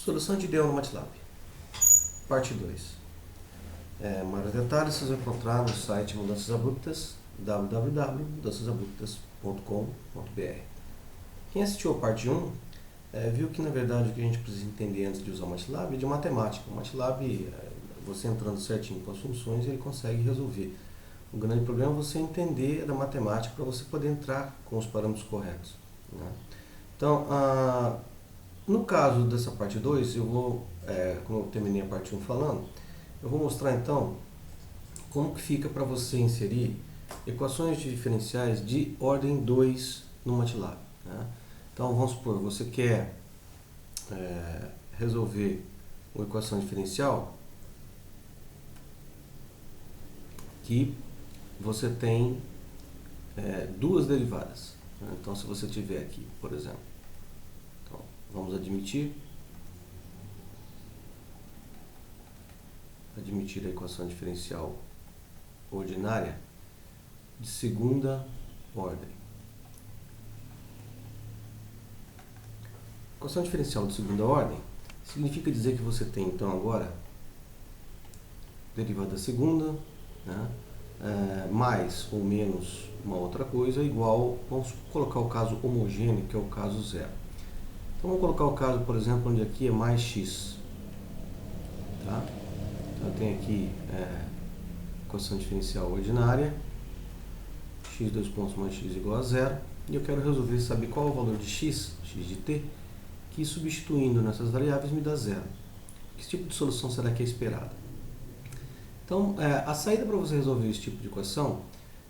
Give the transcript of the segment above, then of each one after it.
Solução de DO no MATLAB, parte 2. Maiores detalhes vocês vão encontrar no site Mudanças Abruptas, www.mudançasabruptas.com.br. Quem assistiu a parte 1 viu que na verdade o que a gente precisa entender antes de usar o MATLAB é de matemática. O MATLAB, você entrando certinho com as funções, ele consegue resolver. O grande problema é você entender da matemática para você poder entrar com os parâmetros corretos, né? Então, no caso dessa parte 2, eu vou, como eu terminei a parte 1 falando, eu vou mostrar então como que fica para você inserir equações diferenciais de ordem 2 no MATLAB, né? Então vamos supor, você quer resolver uma equação diferencial que você tem duas derivadas, né? Então se você tiver aqui, por exemplo, então, vamos admitir a equação diferencial ordinária de segunda ordem. Equação diferencial de segunda ordem significa dizer que você tem então agora derivada segunda, né, mais ou menos uma outra coisa igual, vamos colocar o caso homogêneo, que é o caso zero. Então vamos colocar o caso, por exemplo, onde aqui é mais x, tá? Então eu tenho aqui equação diferencial ordinária, x dois pontos mais x igual a zero, e eu quero resolver saber qual é o valor de x de t, que substituindo nessas variáveis me dá zero. Que tipo de solução será que é esperada? Então, a saída para você resolver esse tipo de equação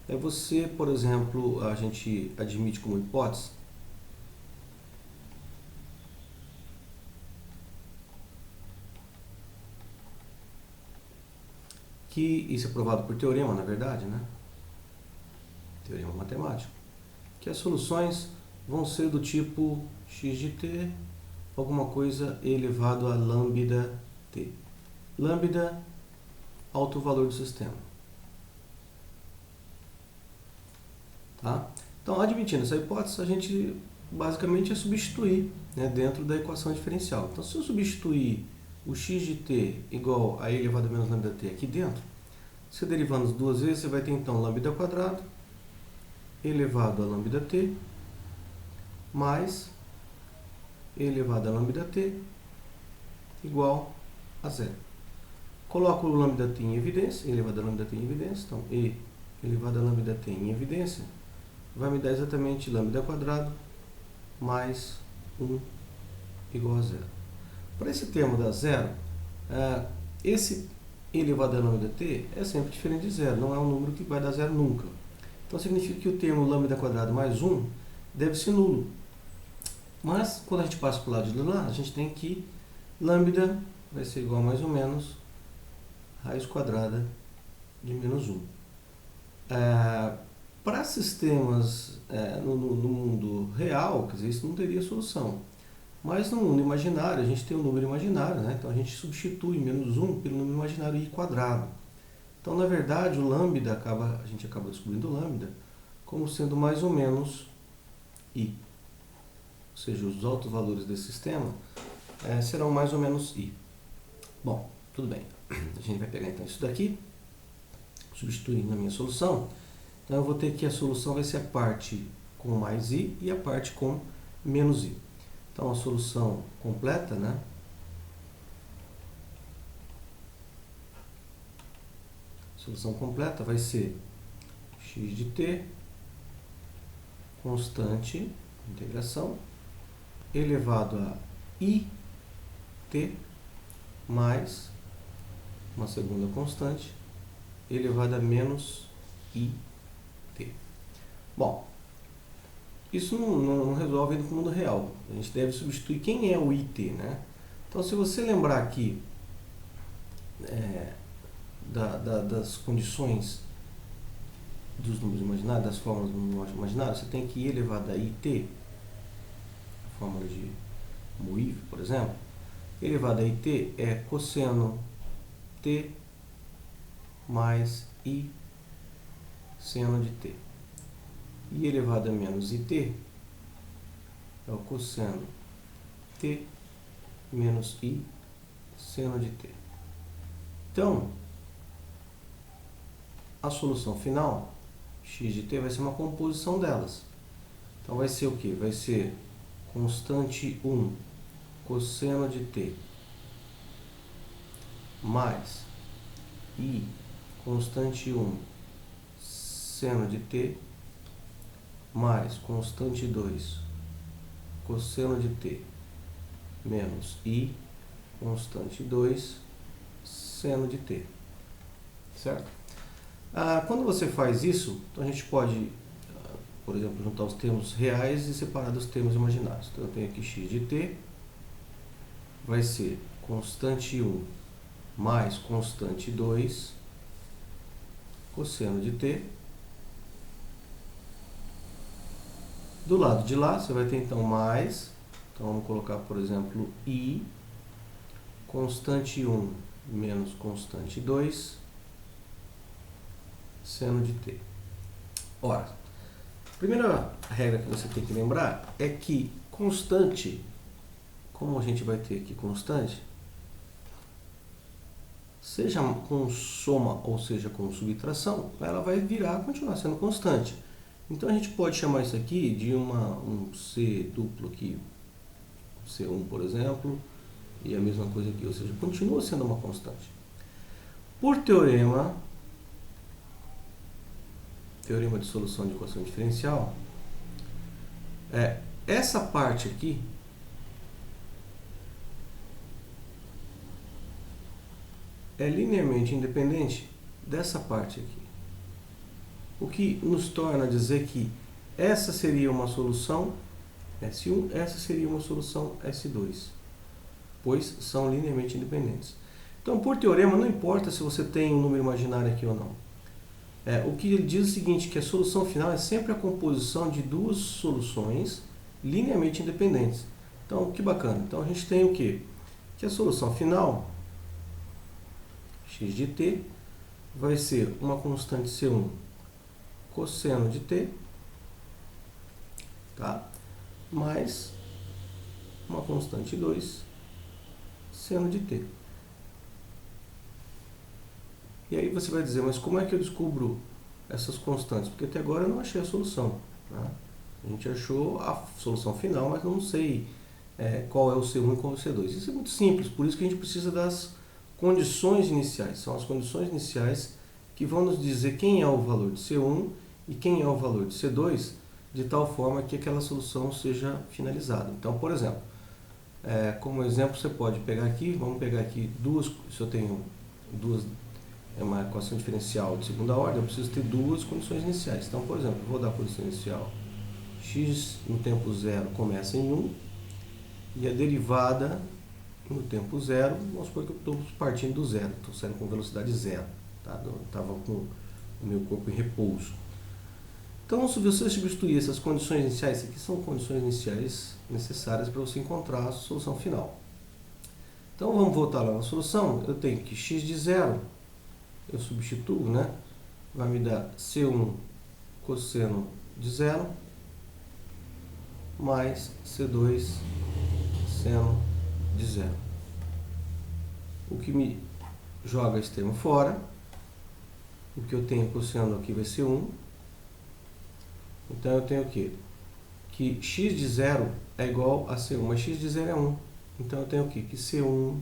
é você, por exemplo, a gente admite como hipótese que isso é provado por teorema, na verdade, né? Teorema matemático, que as soluções vão ser do tipo x de t, alguma coisa elevado a lambda t. Lambda, alto valor do sistema. Tá? Então, admitindo essa hipótese, a gente basicamente é substituir, né, dentro da equação diferencial. Então, se eu substituir o x de t igual a e elevado a menos lambda t aqui dentro, se derivando as duas vezes, você vai ter então lambda quadrado elevado a lambda t mais e elevado a lambda t igual a zero. Coloco o lambda t em evidência, e elevado a lambda t em evidência, então e elevado a lambda t em evidência vai me dar exatamente lambda quadrado mais 1 igual a zero. Para esse termo dar zero, esse elevado a lambda t é sempre diferente de zero, não é um número que vai dar zero nunca. Então significa que o termo lambda quadrado mais 1 deve ser nulo. Mas quando a gente passa para o lado de lá, a gente tem que lambda vai ser igual a mais ou menos raiz quadrada de menos 1. Para sistemas no mundo real, quer dizer, isso não teria solução. Mas no mundo imaginário, a gente tem um número imaginário, né? Então a gente substitui menos 1 pelo número imaginário i quadrado. Então, na verdade, o lambda, a gente acaba descobrindo o lambda como sendo mais ou menos i. Ou seja, os altos valores desse sistema serão mais ou menos i. Bom, tudo bem. A gente vai pegar então isso daqui, substituir na minha solução. Então eu vou ter que a solução vai ser a parte com mais i e a parte com menos i. Então a solução completa, né? A solução completa vai ser x de t, constante, integração, elevado a i t mais uma segunda constante elevado a menos i t. Bom, isso não resolve no mundo real. A gente deve substituir quem é o it, né? Então, se você lembrar aqui das condições dos números imaginários, das fórmulas do número imaginário, você tem que i elevado a it, a fórmula de Moivre, por exemplo, elevado a it é cosseno t mais i seno de t. I elevado a menos it é o cosseno t menos I seno de t. Então, a solução final, x de t, vai ser uma composição delas. Então, vai ser o quê? Vai ser constante 1 cosseno de t mais I constante 1 seno de t mais constante 2 cosseno de t menos I constante 2 seno de t. Certo? Quando você faz isso, então a gente pode, por exemplo, juntar os termos reais e separar dos termos imaginários. Então eu tenho aqui x de t, vai ser constante 1 mais constante 2 cosseno de t. Do lado de lá, você vai ter então mais, então vamos colocar, por exemplo, I constante 1 menos constante 2 seno de t. Ora, a primeira regra que você tem que lembrar é que constante, como a gente vai ter aqui constante, seja com soma ou seja com subtração, ela vai continuar sendo constante. Então a gente pode chamar isso aqui de um C duplo aqui, C1 por exemplo, e a mesma coisa aqui, ou seja, continua sendo uma constante. Por teorema de solução de equação diferencial, essa parte aqui é linearmente independente dessa parte aqui. O que nos torna dizer que essa seria uma solução S1, essa seria uma solução S2, pois são linearmente independentes. Então, por teorema, não importa se você tem um número imaginário aqui ou não. O que ele diz é o seguinte, que a solução final é sempre a composição de duas soluções linearmente independentes. Então, que bacana. Então, a gente tem o quê? Que a solução final, x de t, vai ser uma constante C1 cosseno de t, tá? Mais uma constante 2 seno de t. E aí você vai dizer, mas como é que eu descubro essas constantes? Porque até agora eu não achei a solução, né? A gente achou a solução final, mas não sei qual é o C1 e qual é o C2. Isso é muito simples, por isso que a gente precisa das condições iniciais. São as condições iniciais que vão nos dizer quem é o valor de C1 e quem é o valor de C2, de tal forma que aquela solução seja finalizada. Então, por exemplo, como exemplo, você pode pegar aqui, vamos pegar aqui se eu tenho uma equação diferencial de segunda ordem, eu preciso ter duas condições iniciais. Então, por exemplo, eu vou dar a condição inicial x no tempo zero começa em 1 e a derivada no tempo zero, vamos supor que eu estou partindo do zero, estou saindo com velocidade zero, tá? Estava com o meu corpo em repouso. Então, se você substituir essas condições iniciais, essas aqui são condições iniciais necessárias para você encontrar a solução final. Então, vamos voltar lá na solução. Eu tenho que x de zero, eu substituo, né? Vai me dar C1 cosseno de zero mais C2 seno de zero. O que me joga esse termo fora. O que eu tenho cosseno aqui vai ser 1. Então eu tenho o quê? Que x de zero é igual a C1, mas x de zero é 1. Então eu tenho o quê? Que C1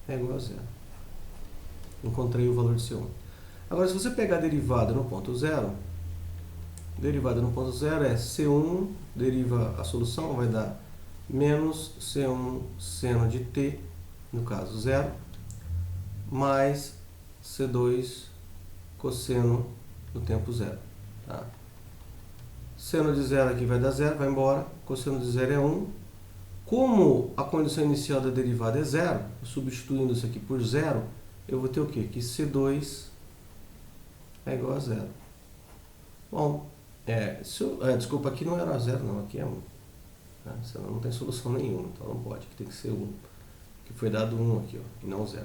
é igual a zero. Encontrei o valor de C1. Agora, se você pegar a derivada no ponto zero, derivada no ponto zero é C1, deriva a solução, vai dar menos C1 seno de t, no caso zero, mais C2 cosseno no tempo zero. Tá? Seno de zero aqui vai dar zero, vai embora, cosseno de zero é 1. Como a condição inicial da derivada é zero, substituindo isso aqui por zero, eu vou ter o quê? Que C2 é igual a zero. Bom, desculpa, aqui não era zero não, aqui é 1. Né? Senão não tem solução nenhuma, então não pode, aqui tem que ser 1. Que foi dado 1 aqui, ó, e não 0.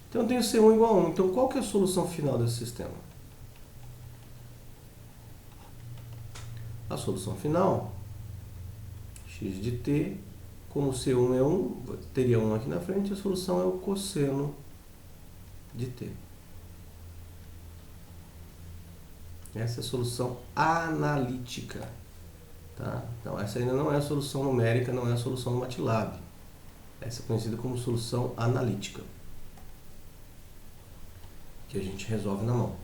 Então eu tenho C1 igual a 1. Então qual que é a solução final desse sistema? A solução final, x de t como C1 é 1, teria 1 aqui na frente, a solução é o cosseno de t. Essa é a solução analítica. Tá? Então, essa ainda não é a solução numérica, não é a solução no MATLAB. Essa é conhecida como solução analítica, que a gente resolve na mão.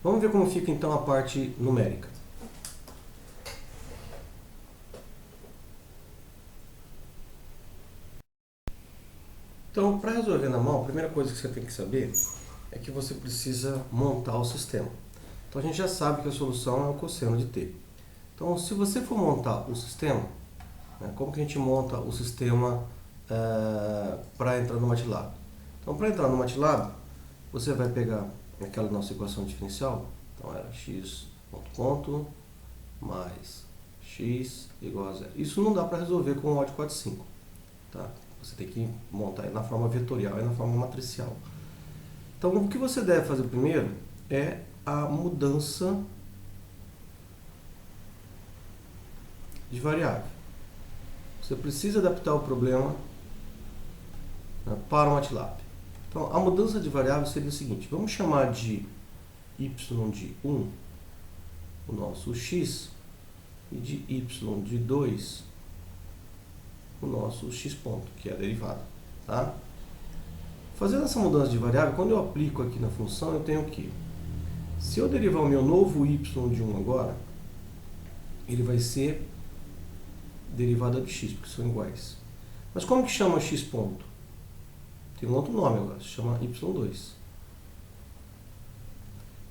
Vamos ver como fica então a parte numérica. Então, para resolver na mão, a primeira coisa que você tem que saber é que você precisa montar o sistema. Então, a gente já sabe que a solução é o cosseno de t. Então, se você for montar o sistema, né, como que a gente monta o sistema para entrar no MATLAB? Então, para entrar no MATLAB, você vai pegar aquela nossa equação diferencial. Então, era x ponto mais x igual a zero. Isso não dá para resolver com o odd 45. Tá? Você tem que montar na forma vetorial e na forma matricial. Então, o que você deve fazer primeiro é a mudança de variável. Você precisa adaptar o problema, né, para o MATLAB. Então, a mudança de variável seria o seguinte: vamos chamar de y de 1 o nosso x e de y de 2 o nosso x ponto, que é a derivada. Tá? Fazendo essa mudança de variável, quando eu aplico aqui na função, eu tenho que, se eu derivar o meu novo y de 1 agora, ele vai ser derivada de x, porque são iguais. Mas como que chama x ponto? Tem um outro nome agora, se chama y2.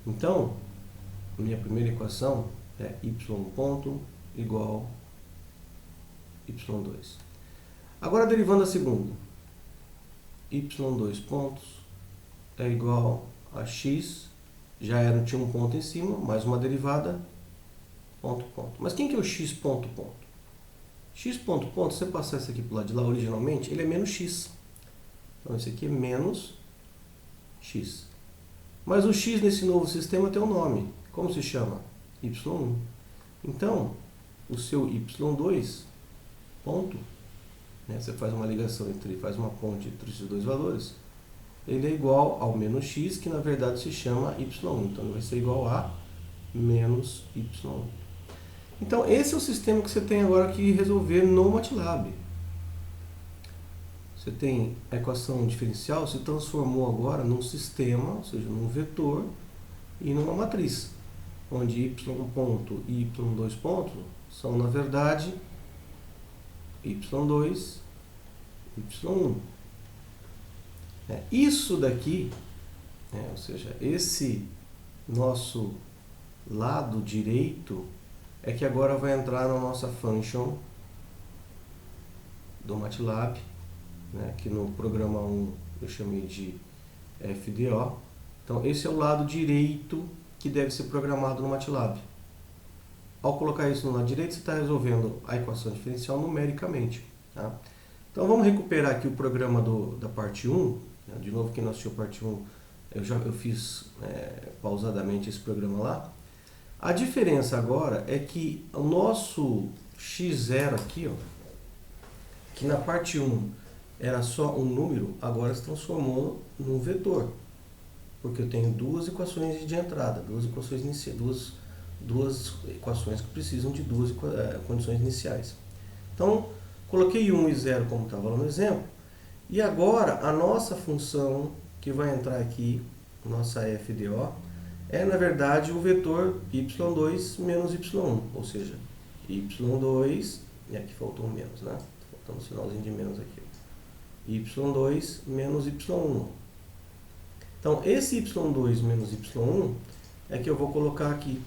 Então, a minha primeira equação é y ponto igual y2. Agora, derivando a segunda, y2 pontos é igual a x, tinha um ponto em cima, mais uma derivada, ponto, ponto. Mas quem que é o x ponto, ponto? X ponto, ponto, se você passar isso aqui para o lado de lá, originalmente, ele é menos x. Então, esse aqui é menos x. Mas o x nesse novo sistema tem um nome. Como se chama? y1. Então, o seu y2 ponto, né, você faz uma ligação faz uma ponte entre esses dois valores, ele é igual ao menos x, que na verdade se chama y1. Então, ele vai ser igual a menos y1. Então, esse é o sistema que você tem agora que resolver no MATLAB. Você tem a equação diferencial, se transformou agora num sistema, ou seja, num vetor e numa matriz, onde y ponto e y2 ponto são, na verdade, y2, y1. Isso daqui, ou seja, esse nosso lado direito é que agora vai entrar na nossa function do MATLAB, né, que no programa 1 eu chamei de FDO. Então, esse é o lado direito que deve ser programado no MATLAB. Ao colocar isso no lado direito, você está resolvendo a equação diferencial numericamente. Tá? Então, vamos recuperar aqui o programa da parte 1. Né? De novo, quem não assistiu a parte 1, eu fiz pausadamente esse programa lá. A diferença agora é que o nosso x0 aqui, ó, que na parte 1 era só um número, agora se transformou num vetor. Porque eu tenho duas equações de entrada, duas equações iniciais, duas equações que precisam de duas condições iniciais. Então, coloquei 1 e 0 como estava lá no exemplo, e agora a nossa função que vai entrar aqui, nossa FDO, é na verdade o vetor y2 menos y1, ou seja, y2, e aqui faltou um menos, né? Faltando um sinalzinho de menos aqui. y2 menos y1. Então, esse y2 menos y1 é que eu vou colocar aqui.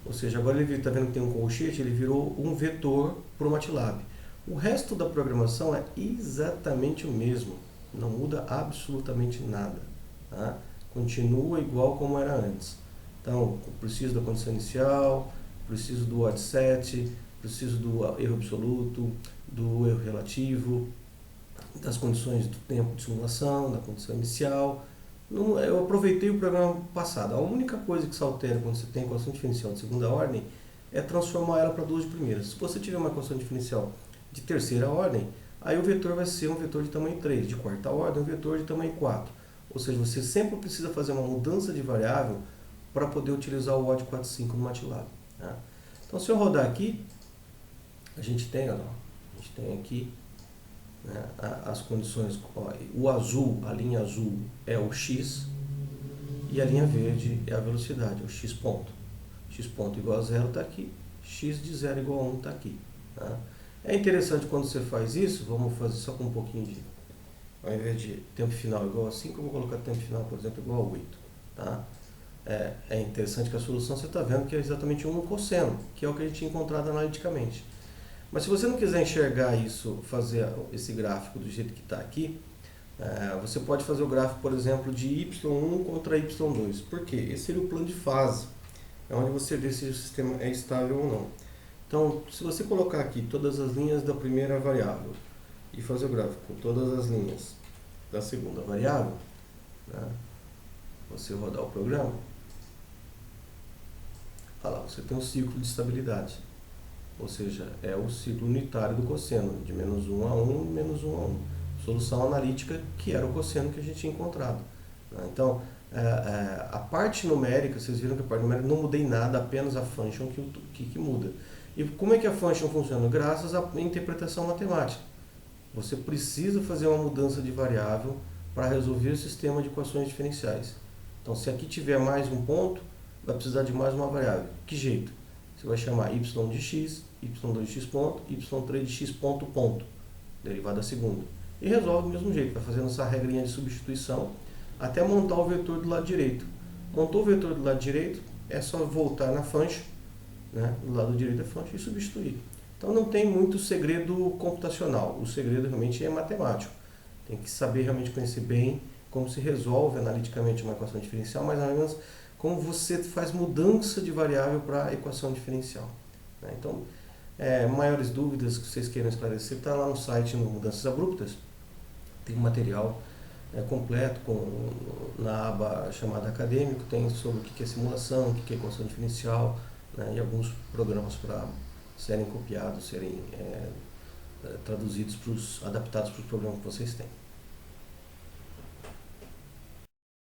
Ou seja, agora ele está vendo que tem um colchete, ele virou um vetor para o MATLAB. O resto da programação é exatamente o mesmo. Não muda absolutamente nada. Tá? Continua igual como era antes. Então, preciso da condição inicial, preciso do odd set, preciso do erro absoluto, do erro relativo, das condições do tempo de simulação, da condição inicial. Eu aproveitei o programa passado. A única coisa que se altera quando você tem equação diferencial de segunda ordem é transformar ela para duas de primeira. Se você tiver uma equação diferencial de terceira ordem, aí o vetor vai ser um vetor de tamanho 3, de quarta ordem um vetor de tamanho 4. Ou seja, você sempre precisa fazer uma mudança de variável para poder utilizar o OD 45 no MATLAB. Tá? Então, se eu rodar aqui, a gente tem aqui, né, as condições. Ó, o azul, a linha azul é o x e a linha verde é a velocidade, é o x ponto. X ponto igual a 0 está aqui, x de 0 igual a 1 está aqui. Tá? É interessante quando você faz isso, vamos fazer só com um pouquinho de... Ao invés de tempo final igual a 5, eu vou colocar tempo final, por exemplo, igual a 8. Tá? É interessante que a solução você está vendo que é exatamente 1 no cosseno, que é o que a gente tinha encontrado analiticamente. Mas se você não quiser enxergar isso, fazer esse gráfico do jeito que está aqui, você pode fazer o gráfico, por exemplo, de y1 contra y2. Por quê? Esse seria o plano de fase, é onde você vê se o sistema é estável ou não. Então, se você colocar aqui todas as linhas da primeira variável e fazer o gráfico com todas as linhas da segunda variável, né, você rodar o programa, olha lá, você tem um ciclo de estabilidade. Ou seja, é o ciclo unitário do cosseno, de menos 1 a 1, menos 1 a 1. Solução analítica, que era o cosseno que a gente tinha encontrado. Então, a parte numérica, vocês viram que a parte numérica não mudei nada, apenas a function que muda. E como é que a function funciona? Graças à interpretação matemática. Você precisa fazer uma mudança de variável para resolver o sistema de equações diferenciais. Então, se aqui tiver mais um ponto, vai precisar de mais uma variável. Que jeito? Você vai chamar y de x, y2 de x ponto, y3 de x ponto ponto, derivada da segunda. E resolve do mesmo jeito, vai fazendo essa regrinha de substituição até montar o vetor do lado direito. Montou o vetor do lado direito, é só voltar na function, né, do lado direito da function e substituir. Então não tem muito segredo computacional, o segredo realmente é matemático. Tem que saber realmente conhecer bem como se resolve analiticamente uma equação diferencial, mais ou menos como você faz mudança de variável para a equação diferencial. Né? Então, maiores dúvidas que vocês queiram esclarecer, está lá no site no Mudanças Abruptas, tem um material completo na aba chamada Acadêmico, tem sobre o que é simulação, o que é equação diferencial, né? E alguns programas para serem copiados, serem traduzidos, adaptados para os problemas que vocês têm.